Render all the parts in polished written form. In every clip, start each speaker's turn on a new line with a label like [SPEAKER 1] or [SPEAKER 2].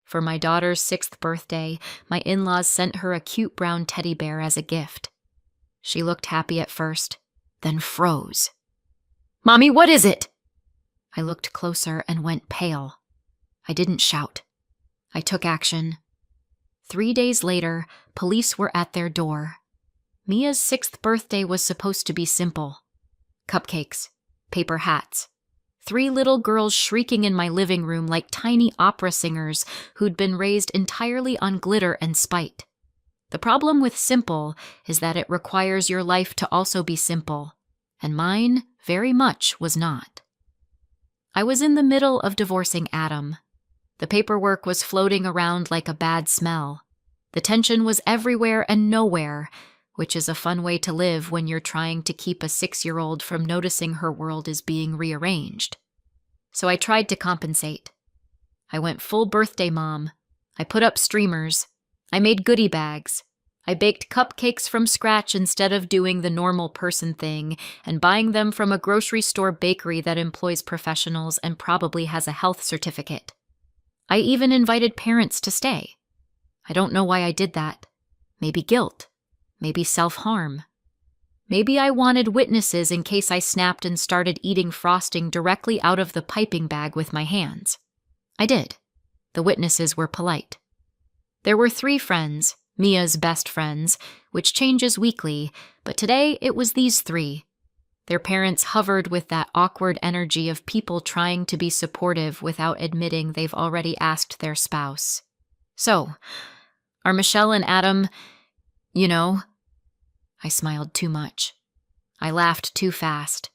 [SPEAKER 1] For my daughter's 6th birthday, my in-laws sent her a cute brown teddy bear as a gift. She looked happy at first, then froze. "Mommy, what is it?" I looked closer and went pale. I didn't shout. I took action. 3 days later, police were at their door. Mia's 6th birthday was supposed to be simple. Cupcakes, paper hats, 3 little girls shrieking in my living room like tiny opera singers who'd been raised entirely on glitter and spite. The problem with simple is that it requires your life to also be simple, and mine very much was not. I was in the middle of divorcing Adam. The paperwork was floating around like a bad smell. The tension was everywhere and nowhere, which is a fun way to live when you're trying to keep a 6-year-old from noticing her world is being rearranged. So I tried to compensate. I went full birthday mom. I put up streamers. I made goodie bags. I baked cupcakes from scratch instead of doing the normal person thing and buying them from a grocery store bakery that employs professionals and probably has a health certificate. I even invited parents to stay. I don't know why I did that. Maybe guilt. Maybe self-harm. Maybe I wanted witnesses in case I snapped and started eating frosting directly out of the piping bag with my hands. I did. The witnesses were polite. There were 3 friends, Mia's best friends, which changes weekly, but today it was these 3. Their parents hovered with that awkward energy of people trying to be supportive without admitting they've already asked their spouse. "So, are Michelle and Adam, you know?" I smiled too much. I laughed too fast.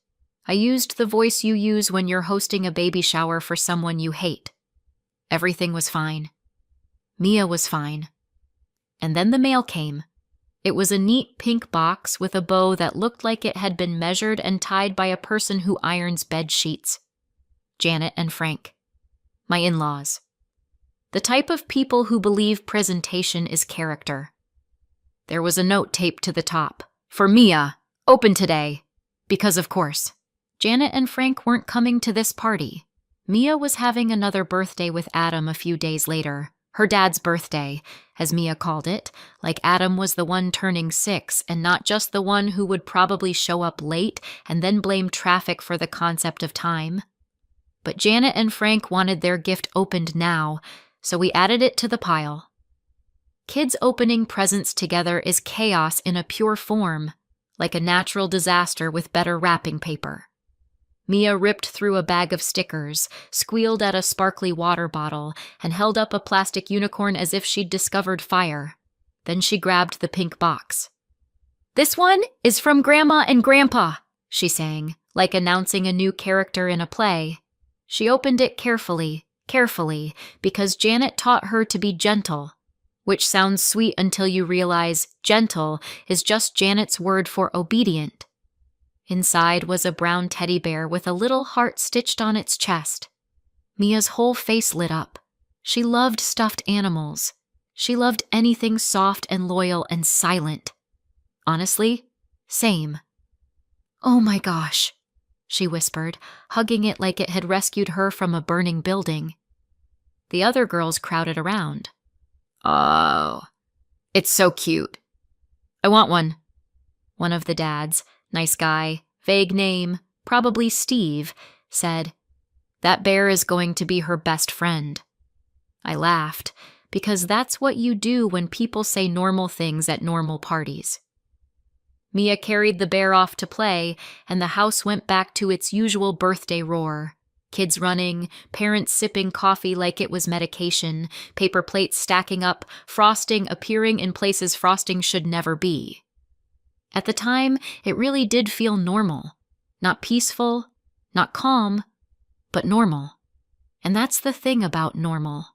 [SPEAKER 1] I used the voice you use when you're hosting a baby shower for someone you hate. Everything was fine. Mia was fine. And then the mail came. It was a neat pink box with a bow that looked like it had been measured and tied by a person who irons bed sheets. Janet and Frank. My in-laws. The type of people who believe presentation is character. There was a note taped to the top. "For Mia, open today." Because of course, Janet and Frank weren't coming to this party. Mia was having another birthday with Adam a few days later. Her dad's birthday, as Mia called it, like Adam was the one turning 6 and not just the one who would probably show up late and then blame traffic for the concept of time. But Janet and Frank wanted their gift opened now, so we added it to the pile. Kids opening presents together is chaos in a pure form, like a natural disaster with better wrapping paper. Mia ripped through a bag of stickers, squealed at a sparkly water bottle, and held up a plastic unicorn as if she'd discovered fire. Then she grabbed the pink box. "This one is from Grandma and Grandpa," she sang, like announcing a new character in a play. She opened it carefully, because Janet taught her to be gentle, which sounds sweet until you realize gentle is just Janet's word for obedient. Inside was a brown teddy bear with a little heart stitched on its chest. Mia's whole face lit up. She loved stuffed animals. She loved anything soft and loyal and silent. Honestly, same. "Oh my gosh," she whispered, hugging it like it had rescued her from a burning building. The other girls crowded around. "Oh, it's so cute. I want one." One of the dads, nice guy, vague name, probably Steve, said, "That bear is going to be her best friend." I laughed, because that's what you do when people say normal things at normal parties. Mia carried the bear off to play, and the house went back to its usual birthday roar. Kids running, parents sipping coffee like it was medication, paper plates stacking up, frosting appearing in places frosting should never be. At the time, it really did feel normal. Not peaceful, not calm, but normal. And that's the thing about normal.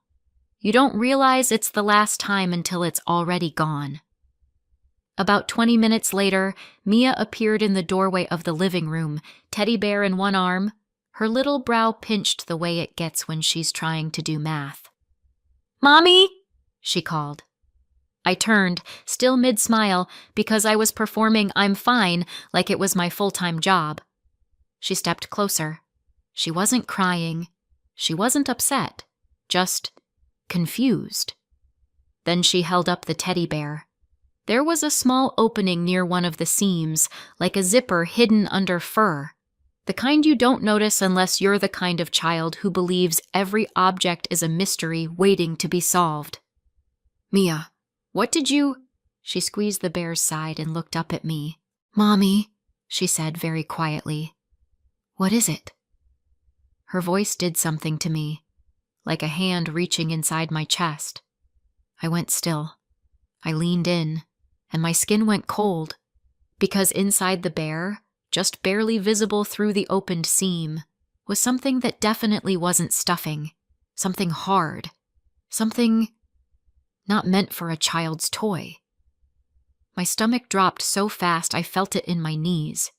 [SPEAKER 1] You don't realize it's the last time until it's already gone. About 20 minutes later, Mia appeared in the doorway of the living room, teddy bear in one arm, her little brow pinched the way it gets when she's trying to do math. "Mommy!" she called. I turned, still mid-smile, because I was performing "I'm fine" like it was my full-time job. She stepped closer. She wasn't crying. She wasn't upset. Just confused. Then she held up the teddy bear. There was a small opening near one of the seams, like a zipper hidden under fur. The kind you don't notice unless you're the kind of child who believes every object is a mystery waiting to be solved. "Mia, what did you—" She squeezed the bear's side and looked up at me. "Mommy," she said very quietly. "What is it?" Her voice did something to me, like a hand reaching inside my chest. I went still. I leaned in, and my skin went cold, because inside the bear, just barely visible through the opened seam, was something that definitely wasn't stuffing, something hard, something not meant for a child's toy. My stomach dropped so fast I felt it in my knees.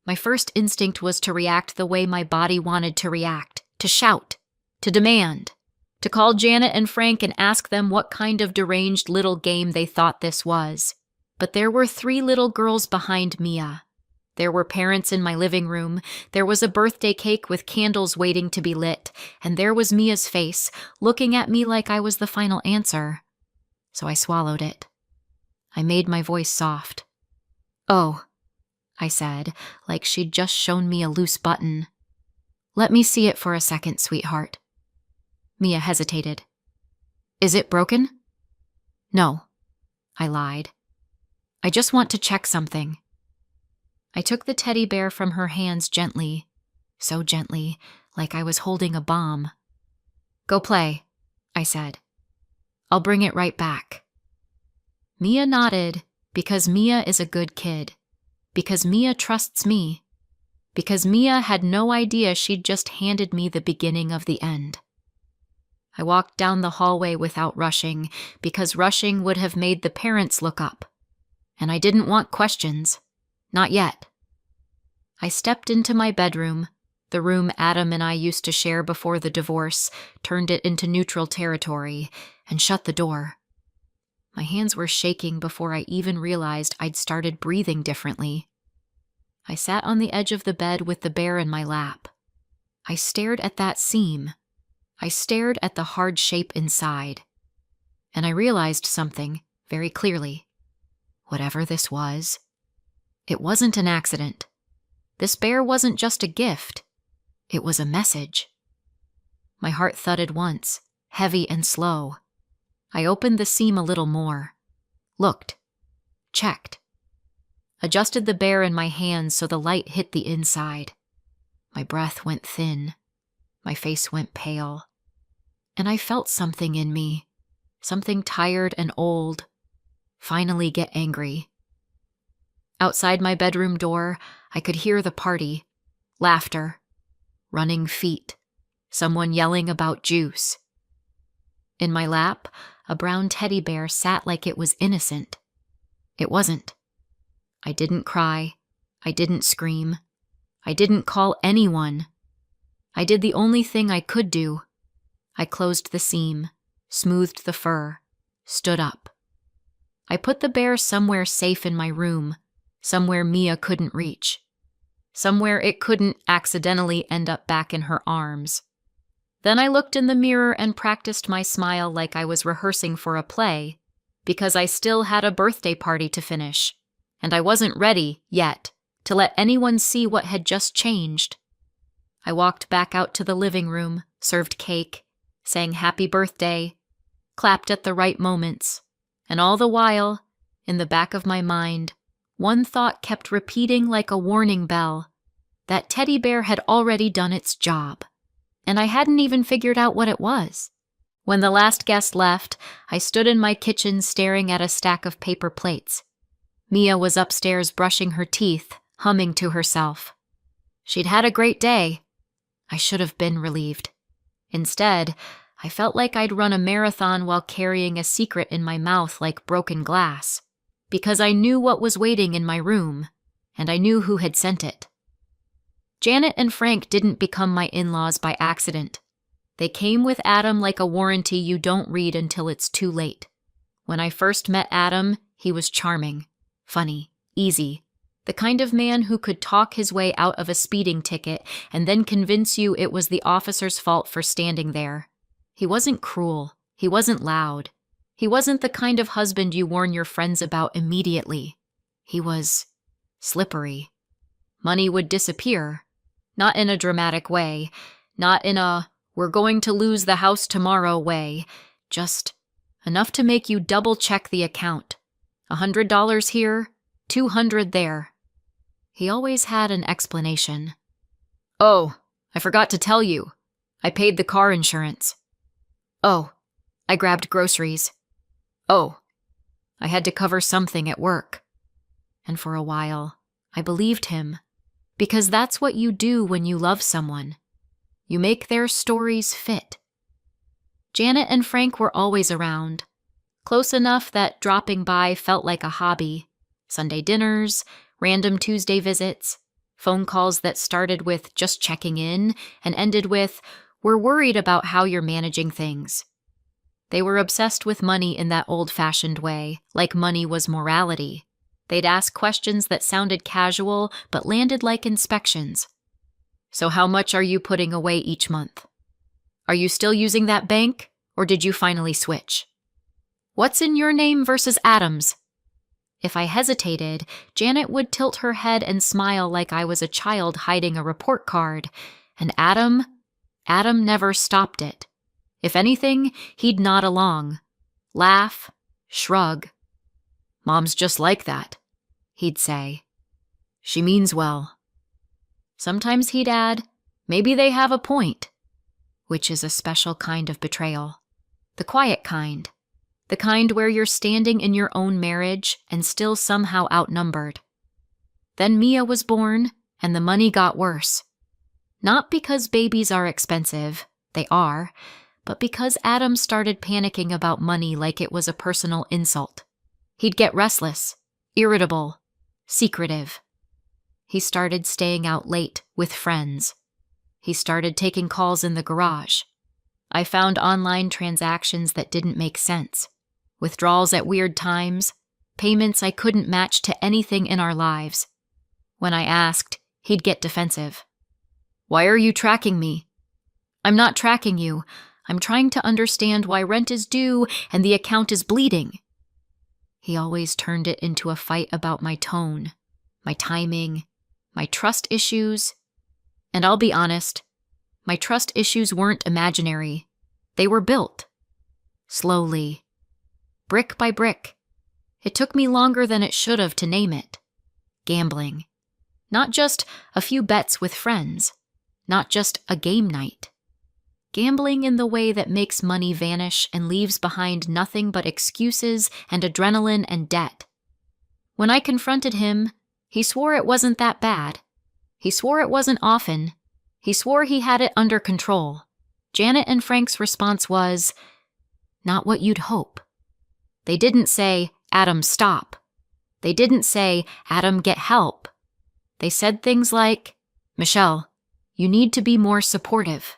[SPEAKER 1] My first instinct was to react the way my body wanted to react, to shout, to demand, to call Janet and Frank and ask them what kind of deranged little game they thought this was. But there were 3 little girls behind Mia. There were parents in my living room, there was a birthday cake with candles waiting to be lit, and there was Mia's face, looking at me like I was the final answer. So I swallowed it. I made my voice soft. "Oh," I said, like she'd just shown me a loose button. "Let me see it for a second, sweetheart." Mia hesitated. "Is it broken?" "No," I lied. "I just want to check something." I took the teddy bear from her hands gently, so gently, like I was holding a bomb. "Go play," I said. "I'll bring it right back." Mia nodded, because Mia is a good kid, because Mia trusts me, because Mia had no idea she'd just handed me the beginning of the end. I walked down the hallway without rushing, because rushing would have made the parents look up. And I didn't want questions. Not yet. I stepped into my bedroom, the room Adam and I used to share before the divorce, turned it into neutral territory, and shut the door. My hands were shaking before I even realized I'd started breathing differently. I sat on the edge of the bed with the bear in my lap. I stared at that seam. I stared at the hard shape inside. And I realized something very clearly. Whatever this was, it wasn't an accident. This bear wasn't just a gift. It was a message. My heart thudded once, heavy and slow. I opened the seam a little more. Looked. Checked. Adjusted the bear in my hands so the light hit the inside. My breath went thin. My face went pale. And I felt something in me, something tired and old, finally get angry. Outside my bedroom door, I could hear the party, laughter, running feet, someone yelling about juice. In my lap, a brown teddy bear sat like it was innocent. It wasn't. I didn't cry. I didn't scream. I didn't call anyone. I did the only thing I could do. I closed the seam, smoothed the fur, stood up. I put the bear somewhere safe in my room, somewhere Mia couldn't reach, somewhere it couldn't accidentally end up back in her arms. Then I looked in the mirror and practiced my smile like I was rehearsing for a play, because I still had a birthday party to finish, and I wasn't ready, yet, to let anyone see what had just changed. I walked back out to the living room, served cake, sang happy birthday, clapped at the right moments, and all the while, in the back of my mind, one thought kept repeating like a warning bell. That teddy bear had already done its job, and I hadn't even figured out what it was. When the last guest left, I stood in my kitchen staring at a stack of paper plates. Mia was upstairs brushing her teeth, humming to herself. She'd had a great day. I should have been relieved. Instead, I felt like I'd run a marathon while carrying a secret in my mouth like broken glass, because I knew what was waiting in my room, and I knew who had sent it. Janet and Frank didn't become my in-laws by accident. They came with Adam like a warranty you don't read until it's too late. When I first met Adam, he was charming, funny, easy, the kind of man who could talk his way out of a speeding ticket and then convince you it was the officer's fault for standing there. He wasn't cruel, He wasn't loud. He wasn't the kind of husband you warn your friends about immediately. He was slippery. Money would disappear. Not in a dramatic way. Not in a, we're going to lose the house tomorrow way. Just enough to make you double-check the account. $100 here, $200 there. He always had an explanation. Oh, I forgot to tell you. I paid the car insurance. Oh, I grabbed groceries. Oh, I had to cover something at work. And for a while, I believed him, because that's what you do when you love someone. You make their stories fit. Janet and Frank were always around, close enough that dropping by felt like a hobby. Sunday dinners, random Tuesday visits, phone calls that started with just checking in and ended with, we're worried about how you're managing things. They were obsessed with money in that old-fashioned way, like money was morality. They'd ask questions that sounded casual but landed like inspections. So how much are you putting away each month? Are you still using that bank, or did you finally switch? What's in your name versus Adam's? If I hesitated, Janet would tilt her head and smile like I was a child hiding a report card, and Adam never stopped it. If anything, he'd nod along, laugh, shrug. Mom's just like that, he'd say. She means well. Sometimes he'd add, maybe they have a point, which is a special kind of betrayal. The quiet kind. The kind where you're standing in your own marriage and still somehow outnumbered. Then Mia was born, and the money got worse. Not because babies are expensive, they are, but because Adam started panicking about money like it was a personal insult. He'd get restless, irritable, secretive. He started staying out late with friends. He started taking calls in the garage. I found online transactions that didn't make sense. Withdrawals at weird times, payments I couldn't match to anything in our lives. When I asked, he'd get defensive. Why are you tracking me? I'm not tracking you. I'm trying to understand why rent is due and the account is bleeding. He always turned it into a fight about my tone, my timing, my trust issues. And I'll be honest, my trust issues weren't imaginary. They were built. Slowly. Brick by brick. It took me longer than it should have to name it. Gambling. Not just a few bets with friends. Not just a game night. Gambling in the way that makes money vanish and leaves behind nothing but excuses and adrenaline and debt. When I confronted him, he swore it wasn't that bad. He swore it wasn't often. He swore he had it under control. Janet and Frank's response was, not what you'd hope. They didn't say, Adam, stop. They didn't say, Adam, get help. They said things like, Michelle, you need to be more supportive.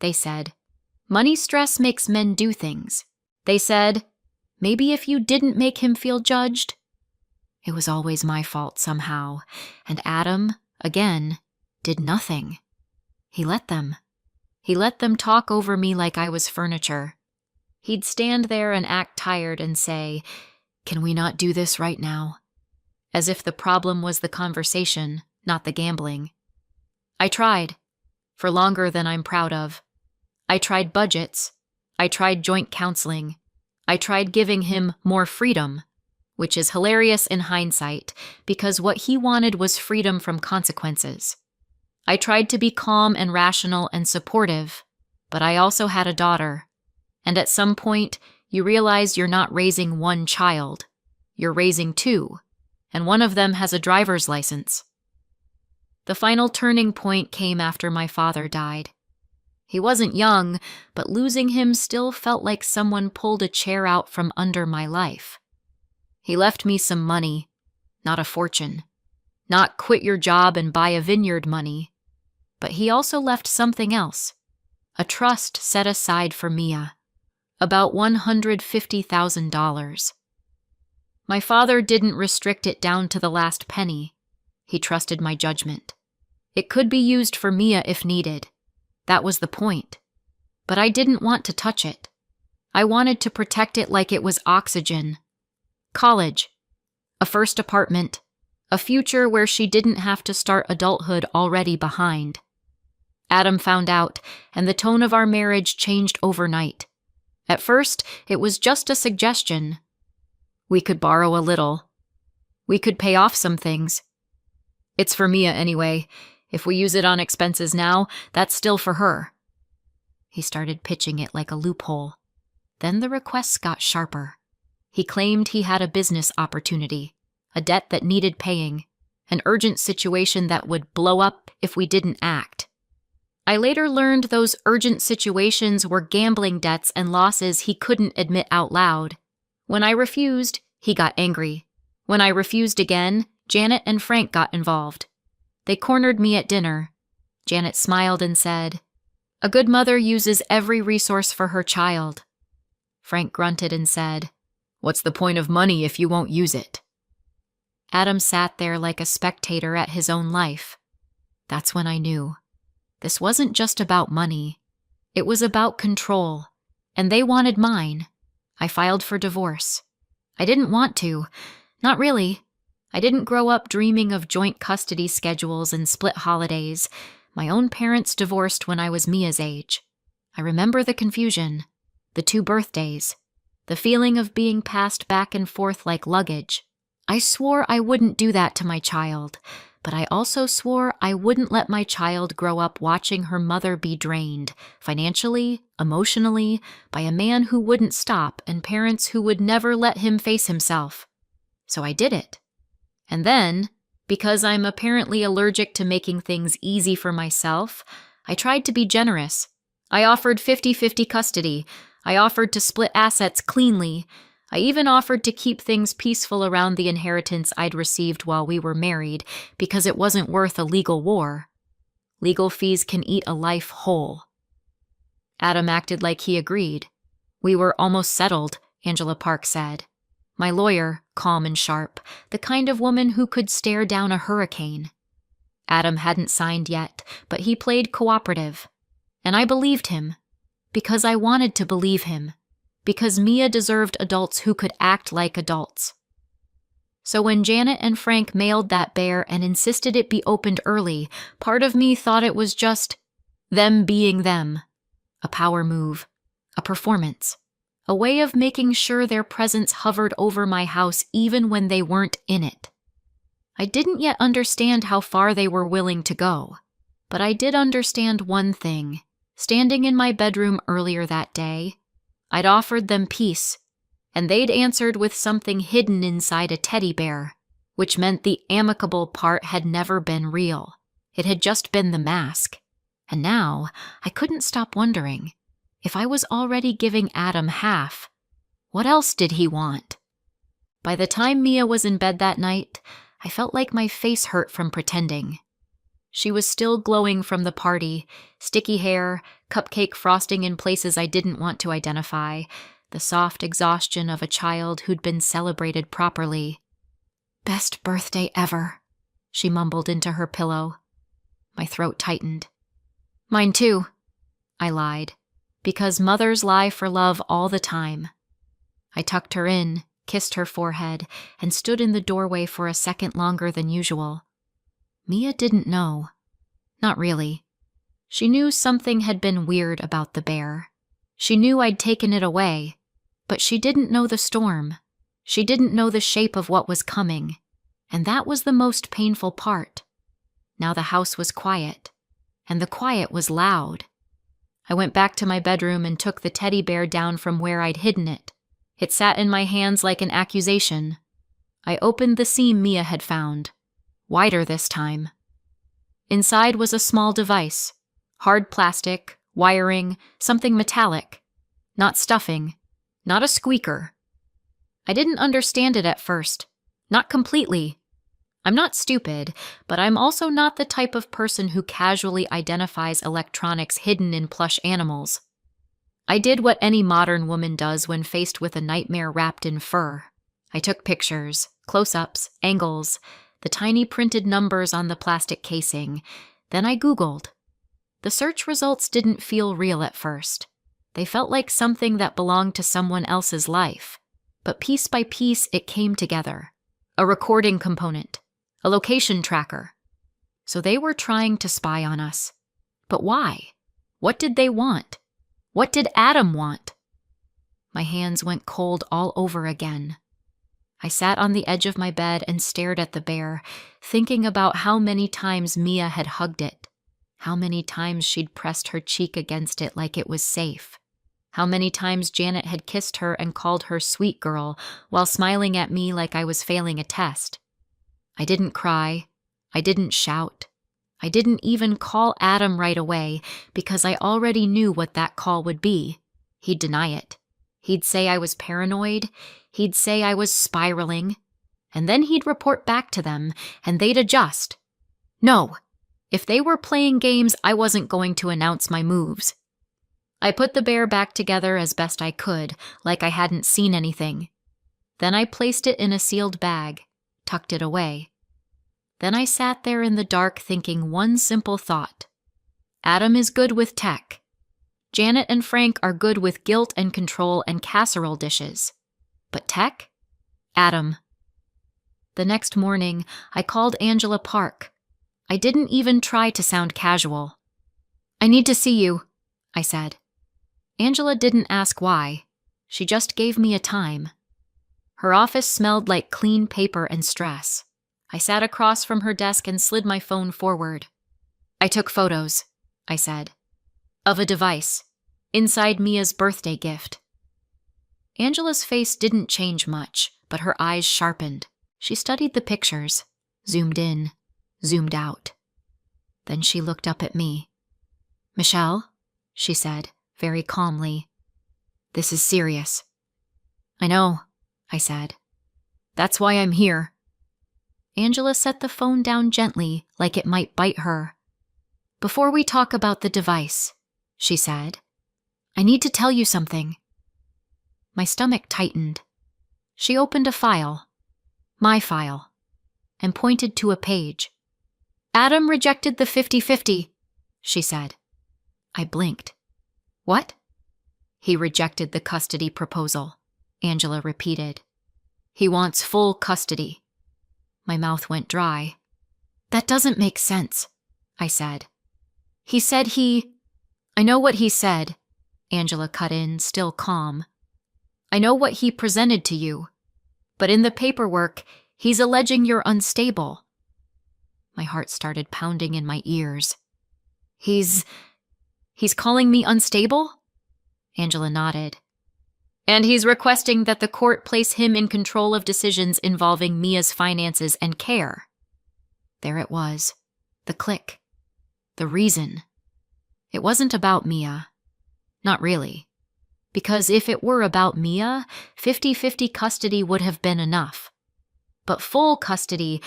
[SPEAKER 1] They said, money stress makes men do things. They said, maybe if you didn't make him feel judged. It was always my fault somehow, and Adam, again, did nothing. He let them. He let them talk over me like I was furniture. He'd stand there and act tired and say, can we not do this right now? As if the problem was the conversation, not the gambling. I tried, for longer than I'm proud of. I tried budgets. I tried joint counseling. I tried giving him more freedom, which is hilarious in hindsight because what he wanted was freedom from consequences. I tried to be calm and rational and supportive, but I also had a daughter. And at some point, you realize you're not raising one child. You're raising two, and one of them has a driver's license. The final turning point came after my father died. He wasn't young, but losing him still felt like someone pulled a chair out from under my life. He left me some money, not a fortune, not quit your job and buy a vineyard money, but he also left something else, a trust set aside for Mia, about $150,000. My father didn't restrict it down to the last penny. He trusted my judgment. It could be used for Mia if needed. That was the point. But I didn't want to touch it. I wanted to protect it like it was oxygen. College, a first apartment, a future where she didn't have to start adulthood already behind. Adam found out, and the tone of our marriage changed overnight. At first, it was just a suggestion. We could borrow a little. We could pay off some things. It's for Mia anyway. If we use it on expenses now, that's still for her. He started pitching it like a loophole. Then the requests got sharper. He claimed he had a business opportunity, a debt that needed paying, an urgent situation that would blow up if we didn't act. I later learned those urgent situations were gambling debts and losses he couldn't admit out loud. When I refused, he got angry. When I refused again, Janet and Frank got involved. They cornered me at dinner. Janet smiled and said, "A good mother uses every resource for her child." Frank grunted and said, "What's the point of money if you won't use it?" Adam sat there like a spectator at his own life. That's when I knew. This wasn't just about money. It was about control, and they wanted mine. I filed for divorce. I didn't want to. Not really. I didn't grow up dreaming of joint custody schedules and split holidays. My own parents divorced when I was Mia's age. I remember the confusion, the 2 birthdays, the feeling of being passed back and forth like luggage. I swore I wouldn't do that to my child, but I also swore I wouldn't let my child grow up watching her mother be drained, financially, emotionally, by a man who wouldn't stop and parents who would never let him face himself. So I did it. And then, because I'm apparently allergic to making things easy for myself, I tried to be generous. I offered 50-50 custody. I offered to split assets cleanly. I even offered to keep things peaceful around the inheritance I'd received while we were married, because it wasn't worth a legal war. Legal fees can eat a life whole. Adam acted like he agreed. We were almost settled, Angela Park said. My lawyer, calm and sharp, the kind of woman who could stare down a hurricane. Adam hadn't signed yet, but he played cooperative. And I believed him. Because I wanted to believe him. Because Mia deserved adults who could act like adults. So when Janet and Frank mailed that bear and insisted it be opened early, part of me thought it was just them being them. A power move. A performance. A way of making sure their presence hovered over my house even when they weren't in it. I didn't yet understand how far they were willing to go. But I did understand one thing. Standing in my bedroom earlier that day, I'd offered them peace, and they'd answered with something hidden inside a teddy bear, which meant the amicable part had never been real. It had just been the mask. And now, I couldn't stop wondering, if I was already giving Adam half, what else did he want? By the time Mia was in bed that night, I felt like my face hurt from pretending. She was still glowing from the party, sticky hair, cupcake frosting in places I didn't want to identify, the soft exhaustion of a child who'd been celebrated properly. "Best birthday ever," she mumbled into her pillow. My throat tightened. "Mine too," I lied, because mothers lie for love all the time. I tucked her in, kissed her forehead, and stood in the doorway for a second longer than usual. Mia didn't know. Not really. She knew something had been weird about the bear. She knew I'd taken it away, but she didn't know the storm. She didn't know the shape of what was coming, and that was the most painful part. Now the house was quiet, and the quiet was loud. I went back to my bedroom and took the teddy bear down from where I'd hidden it. It sat in my hands like an accusation. I opened the seam Mia had found. Wider this time. Inside was a small device. Hard plastic, wiring, something metallic. Not stuffing. Not a squeaker. I didn't understand it at first. Not completely. I'm not stupid, but I'm also not the type of person who casually identifies electronics hidden in plush animals. I did what any modern woman does when faced with a nightmare wrapped in fur. I took pictures, close-ups, angles, the tiny printed numbers on the plastic casing. Then I Googled. The search results didn't feel real at first. They felt like something that belonged to someone else's life. But piece by piece, it came together. A recording component, a location tracker. So they were trying to spy on us. But why? What did they want? What did Adam want? My hands went cold all over again. I sat on the edge of my bed and stared at the bear, thinking about how many times Mia had hugged it, how many times she'd pressed her cheek against it like it was safe, how many times Janet had kissed her and called her sweet girl while smiling at me like I was failing a test. I didn't cry. I didn't shout. I didn't even call Adam right away because I already knew what that call would be. He'd deny it. He'd say I was paranoid. He'd say I was spiraling. And then he'd report back to them, and they'd adjust. No, if they were playing games, I wasn't going to announce my moves. I put the bear back together as best I could, like I hadn't seen anything. Then I placed it in a sealed bag, tucked it away. Then I sat there in the dark thinking one simple thought. Adam is good with tech. Janet and Frank are good with guilt and control and casserole dishes. But tech? Adam. The next morning, I called Angela Park. I didn't even try to sound casual. I need to see you, I said. Angela didn't ask why. She just gave me a time. Her office smelled like clean paper and stress. I sat across from her desk and slid my phone forward. I took photos, I said, of a device, inside Mia's birthday gift. Angela's face didn't change much, but her eyes sharpened. She studied the pictures, zoomed in, zoomed out. Then she looked up at me. Michelle, she said, very calmly, this is serious. I know, I said. That's why I'm here. Angela set the phone down gently, like it might bite her. Before we talk about the device, she said, I need to tell you something. My stomach tightened. She opened a file, my file, and pointed to a page. Adam rejected the 50-50, she said. I blinked. What? He rejected the custody proposal, Angela repeated. He wants full custody. My mouth went dry. That doesn't make sense, I said. He said I know what he said, Angela cut in, still calm. I know what he presented to you, but in the paperwork, he's alleging you're unstable. My heart started pounding in my ears. He's calling me unstable? Angela nodded. And he's requesting that the court place him in control of decisions involving Mia's finances and care. There it was. The click. The reason. It wasn't about Mia. Not really. Because if it were about Mia, 50-50 custody would have been enough. But full custody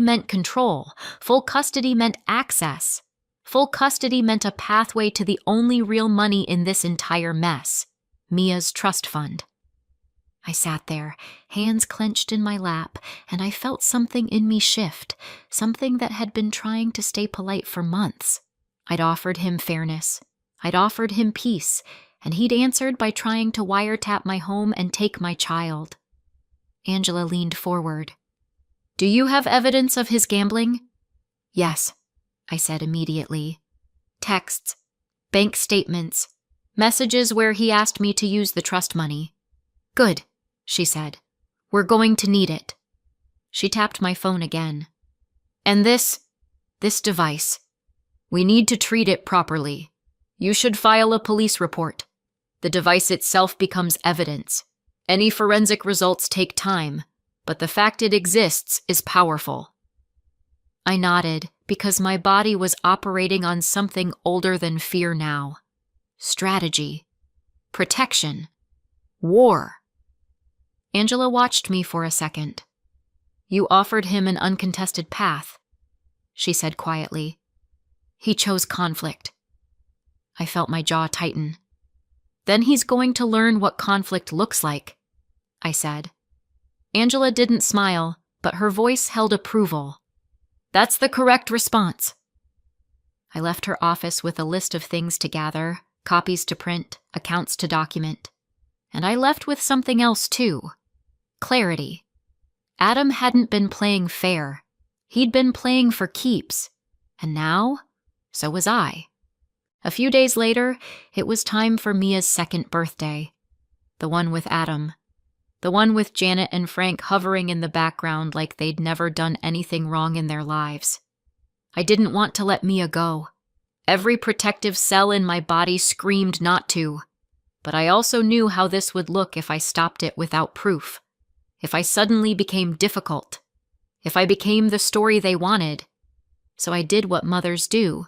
[SPEAKER 1] meant control. Full custody meant access. Full custody meant a pathway to the only real money in this entire mess. Mia's trust fund. I sat there, hands clenched in my lap, and I felt something in me shift, something that had been trying to stay polite for months. I'd offered him fairness. I'd offered him peace, and he'd answered by trying to wiretap my home and take my child. Angela leaned forward. Do you have evidence of his gambling? Yes, I said immediately. Texts, bank statements, messages where he asked me to use the trust money. Good, she said. We're going to need it. She tapped my phone again. And this device. We need to treat it properly. You should file a police report. The device itself becomes evidence. Any forensic results take time, but the fact it exists is powerful. I nodded because my body was operating on something older than fear now. Strategy. Protection. War. Angela watched me for a second. You offered him an uncontested path, she said quietly. He chose conflict. I felt my jaw tighten. Then he's going to learn what conflict looks like, I said. Angela didn't smile, but her voice held approval. That's the correct response. I left her office with a list of things to gather, copies to print, accounts to document. And I left with something else too. Clarity. Adam hadn't been playing fair. He'd been playing for keeps. And now, so was I. A few days later, it was time for Mia's second birthday. The one with Adam. The one with Janet and Frank hovering in the background like they'd never done anything wrong in their lives. I didn't want to let Mia go. Every protective cell in my body screamed not to. But I also knew how this would look if I stopped it without proof. If I suddenly became difficult. If I became the story they wanted. So I did what mothers do.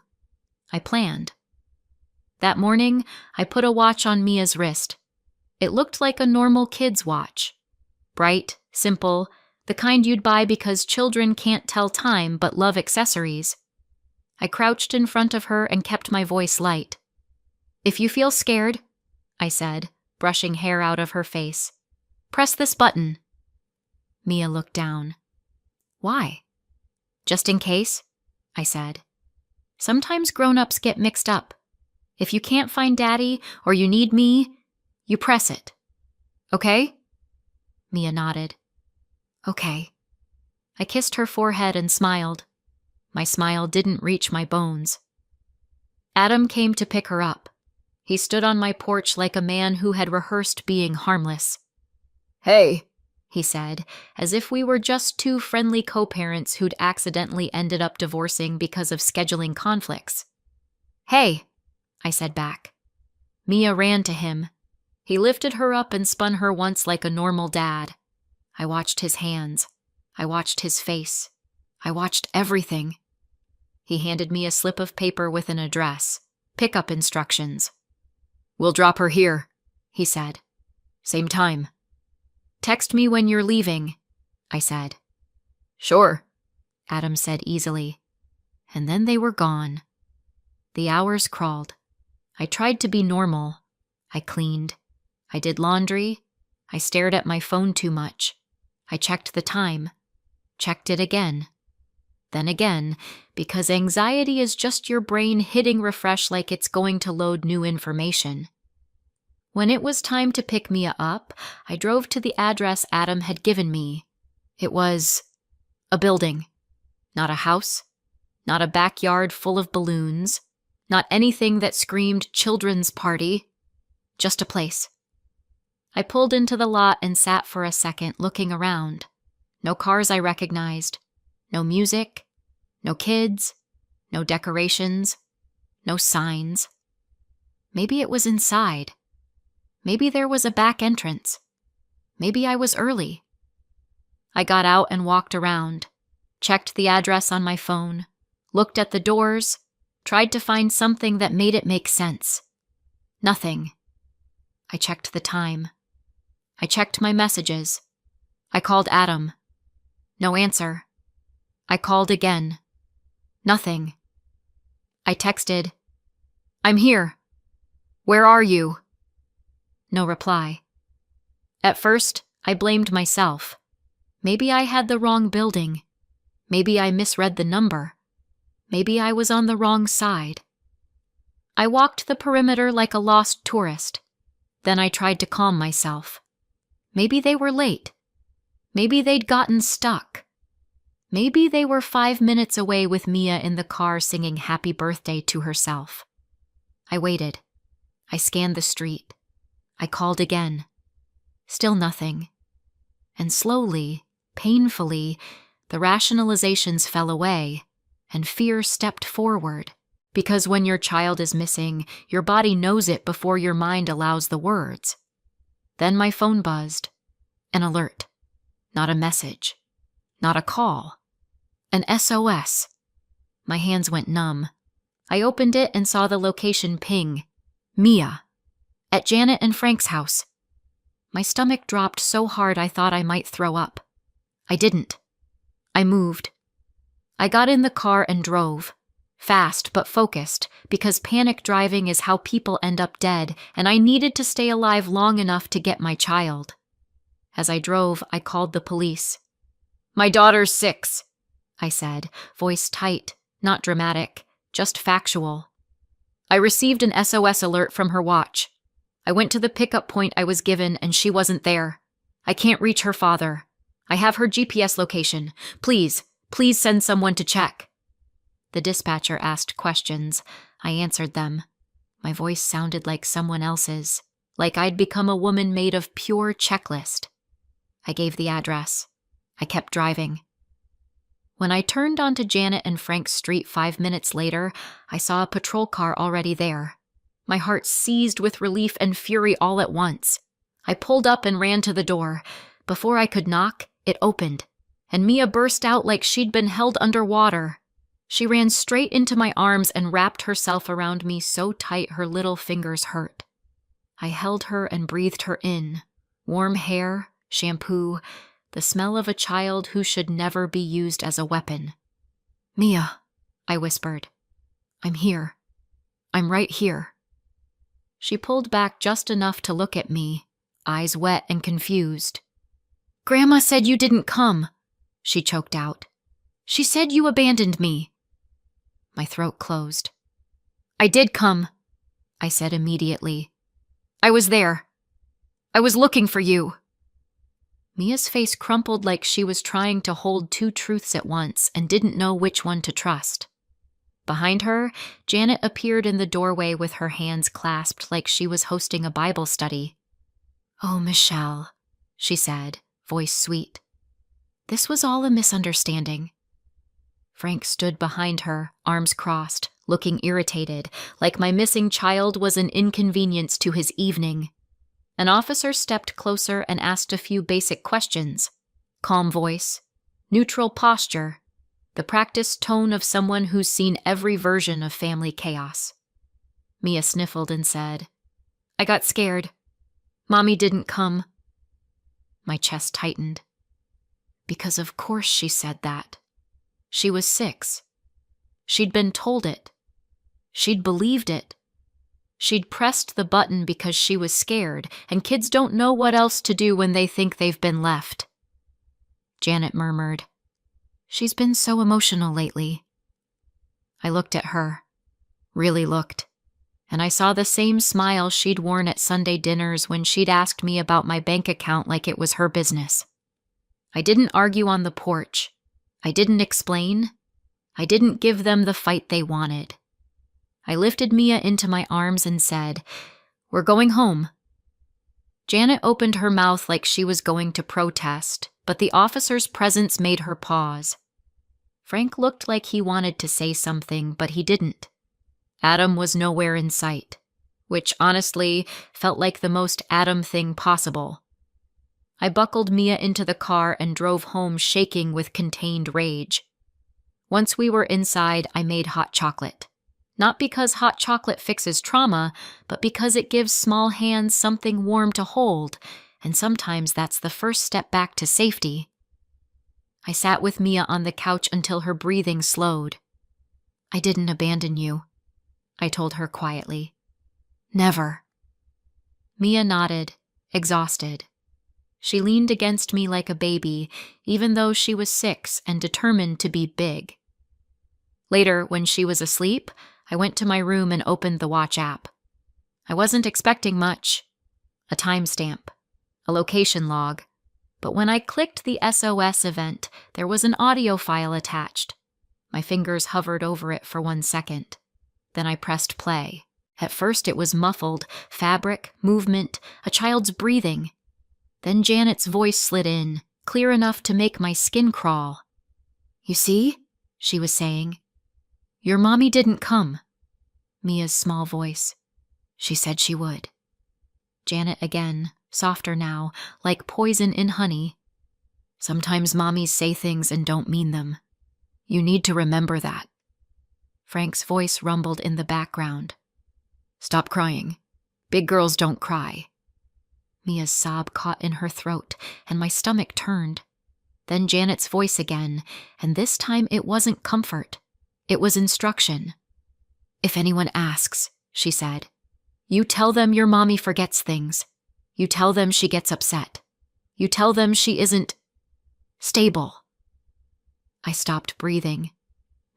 [SPEAKER 1] I planned. That morning, I put a watch on Mia's wrist. It looked like a normal kid's watch. Bright, simple, the kind you'd buy because children can't tell time but love accessories. I crouched in front of her and kept my voice light. "If you feel scared," I said, brushing hair out of her face, "press this button." Mia looked down. "Why?" "Just in case," I said. "Sometimes grown-ups get mixed up. If you can't find Daddy or you need me, you press it. Okay?" Mia nodded. "Okay." I kissed her forehead and smiled. My smile didn't reach my bones. Adam came to pick her up. He stood on my porch like a man who had rehearsed being harmless. "Hey," he said, as if we were just two friendly co-parents who'd accidentally ended up divorcing because of scheduling conflicts. "Hey," I said back. Mia ran to him. He lifted her up and spun her once like a normal dad. I watched his hands. I watched his face. I watched everything. He handed me a slip of paper with an address, pickup instructions. "We'll drop her here," he said. "Same time." "Text me when you're leaving," I said. "Sure," Adam said easily. And then they were gone. The hours crawled. I tried to be normal. I cleaned. I did laundry. I stared at my phone too much. I checked the time. Checked it again. Then again, because anxiety is just your brain hitting refresh like it's going to load new information. When it was time to pick Mia up, I drove to the address Adam had given me. It was a building. Not a house. Not a backyard full of balloons. Not anything that screamed children's party. Just a place. I pulled into the lot and sat for a second looking around. No cars I recognized. No music. No kids. No decorations. No signs. Maybe it was inside. Maybe there was a back entrance. Maybe I was early. I got out and walked around, checked the address on my phone, looked at the doors, tried to find something that made it make sense. Nothing. I checked the time. I checked my messages. I called Adam. No answer. I called again. Nothing. I texted, "I'm here. Where are you?" No reply. At first, I blamed myself. Maybe I had the wrong building. Maybe I misread the number. Maybe I was on the wrong side. I walked the perimeter like a lost tourist. Then I tried to calm myself. Maybe they were late. Maybe they'd gotten stuck. Maybe they were 5 minutes away with Mia in the car singing happy birthday to herself. I waited. I scanned the street. I called again. Still nothing. And slowly, painfully, the rationalizations fell away, and fear stepped forward. Because when your child is missing, your body knows it before your mind allows the words. Then my phone buzzed. An alert. Not a message. Not a call. An SOS. My hands went numb. I opened it and saw the location ping. Mia. At Janet and Frank's house. My stomach dropped so hard I thought I might throw up. I didn't. I moved. I got in the car and drove. Fast but focused, because panic driving is how people end up dead, and I needed to stay alive long enough to get my child. As I drove, I called the police. "My daughter's 6, I said, voice tight, not dramatic, just factual. I received an SOS alert from her watch. I went to the pickup point I was given and she wasn't there. I can't reach her father. I have her GPS location. Please send someone to check." The dispatcher asked questions. I answered them. My voice sounded like someone else's, like I'd become a woman made of pure checklist. I gave the address. I kept driving. When I turned onto Janet and Frank's street 5 minutes later, I saw a patrol car already there. My heart seized with relief and fury all at once. I pulled up and ran to the door. Before I could knock, it opened, and Mia burst out like she'd been held underwater. She ran straight into my arms and wrapped herself around me so tight her little fingers hurt. I held her and breathed her in. Warm hair, shampoo, the smell of a child who should never be used as a weapon. "Mia," I whispered. "I'm here. I'm right here." She pulled back just enough to look at me, eyes wet and confused. "Grandma said you didn't come," she choked out. "She said you abandoned me." My throat closed. "I did come," I said immediately. "I was there. I was looking for you." Mia's face crumpled like she was trying to hold two truths at once and didn't know which one to trust. Behind her, Janet appeared in the doorway with her hands clasped like she was hosting a Bible study. "Oh, Michelle," she said, voice sweet. "This was all a misunderstanding." Frank stood behind her, arms crossed, looking irritated, like my missing child was an inconvenience to his evening. An officer stepped closer and asked a few basic questions. Calm voice, neutral posture, the practiced tone of someone who's seen every version of family chaos. Mia sniffled and said, "I got scared. Mommy didn't come." My chest tightened. Because of course she said that. She was 6. She'd been told it. She'd believed it. She'd pressed the button because she was scared, and kids don't know what else to do when they think they've been left. Janet murmured, "She's been so emotional lately." I looked at her, really looked, and I saw the same smile she'd worn at Sunday dinners when she'd asked me about my bank account like it was her business. I didn't argue on the porch. I didn't explain. I didn't give them the fight they wanted. I lifted Mia into my arms and said, "We're going home." Janet opened her mouth like she was going to protest, but the officer's presence made her pause. Frank looked like he wanted to say something, but he didn't. Adam was nowhere in sight, which honestly felt like the most Adam thing possible. I buckled Mia into the car and drove home shaking with contained rage. Once we were inside, I made hot chocolate. Not because hot chocolate fixes trauma, but because it gives small hands something warm to hold, and sometimes that's the first step back to safety. I sat with Mia on the couch until her breathing slowed. "I didn't abandon you," I told her quietly. "Never." Mia nodded, exhausted. She leaned against me like a baby, even though she was 6 and determined to be big. Later, when she was asleep, I went to my room and opened the watch app. I wasn't expecting much. A timestamp, a location log. But when I clicked the SOS event, there was an audio file attached. My fingers hovered over it for 1 second. Then I pressed play. At first it was muffled, fabric, movement, a child's breathing. Then Janet's voice slid in, clear enough to make my skin crawl. "You see?" she was saying. "Your mommy didn't come." Mia's small voice. "She said she would." Janet again, softer now, like poison in honey. "Sometimes mommies say things and don't mean them. You need to remember that." Frank's voice rumbled in the background. "Stop crying. Big girls don't cry." Mia's sob caught in her throat, and my stomach turned. Then Janet's voice again, and this time it wasn't comfort. It was instruction. "If anyone asks," she said, "you tell them your mommy forgets things. You tell them she gets upset. You tell them she isn't stable." I stopped breathing.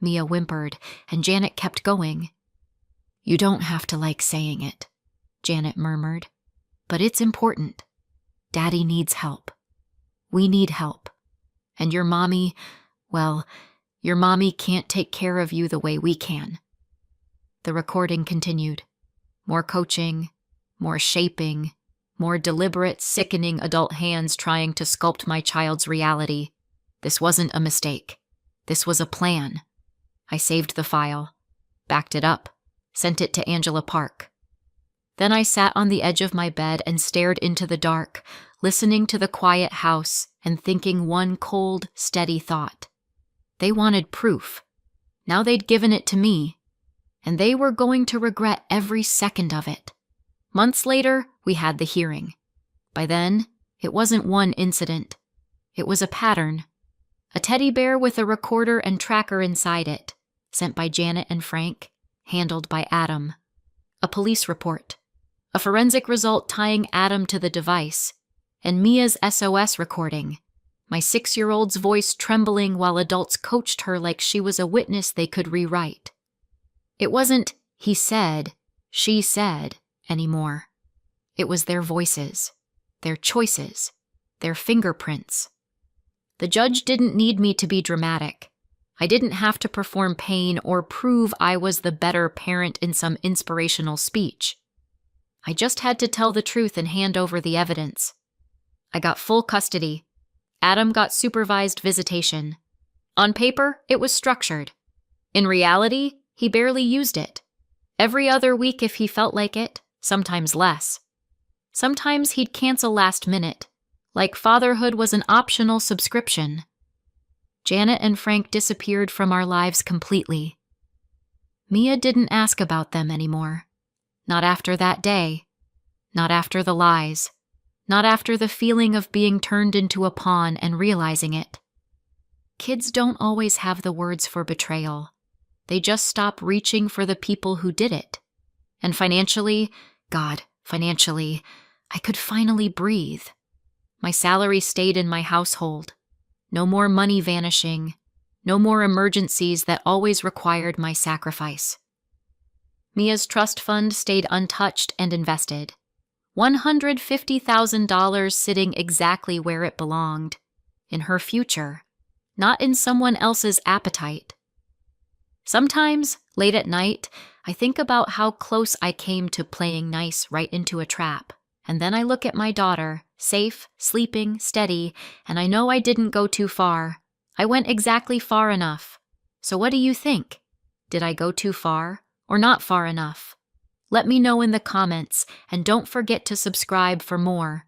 [SPEAKER 1] Mia whimpered, and Janet kept going. You don't have to like saying it, Janet murmured, but it's important. Daddy needs help. We need help. And your mommy, well, your mommy can't take care of you the way we can. The recording continued. More coaching, more shaping, more deliberate, sickening adult hands trying to sculpt my child's reality. This wasn't a mistake. This was a plan. I saved the file, backed it up, sent it to Angela Park. Then I sat on the edge of my bed and stared into the dark, listening to the quiet house and thinking one cold, steady thought. They wanted proof. Now they'd given it to me, and they were going to regret every second of it. Months later, we had the hearing. By then, it wasn't one incident. It was a pattern. A teddy bear with a recorder and tracker inside it, sent by Janet and Frank, handled by Adam. A police report. A forensic result tying Adam to the device. And Mia's SOS recording. My 6-year-old's voice trembling while adults coached her like she was a witness they could rewrite. It wasn't, he said, she said, anymore. It was their voices, their choices, their fingerprints. The judge didn't need me to be dramatic. I didn't have to perform pain or prove I was the better parent in some inspirational speech. I just had to tell the truth and hand over the evidence. I got full custody. Adam got supervised visitation. On paper, it was structured. In reality, he barely used it. Every other week if he felt like it, sometimes less. Sometimes he'd cancel last minute, like fatherhood was an optional subscription. Janet and Frank disappeared from our lives completely. Mia didn't ask about them anymore. Not after that day. Not after the lies. Not after the feeling of being turned into a pawn and realizing it. Kids don't always have the words for betrayal. They just stop reaching for the people who did it. And financially, I could finally breathe. My salary stayed in my household. No more money vanishing. No more emergencies that always required my sacrifice. Mia's trust fund stayed untouched and invested. $150,000 sitting exactly where it belonged. In her future, not in someone else's appetite. Sometimes, late at night, I think about how close I came to playing nice right into a trap. And then I look at my daughter, safe, sleeping, steady, and I know I didn't go too far. I went exactly far enough. So what do you think? Did I go too far or not far enough? Let me know in the comments, and don't forget to subscribe for more.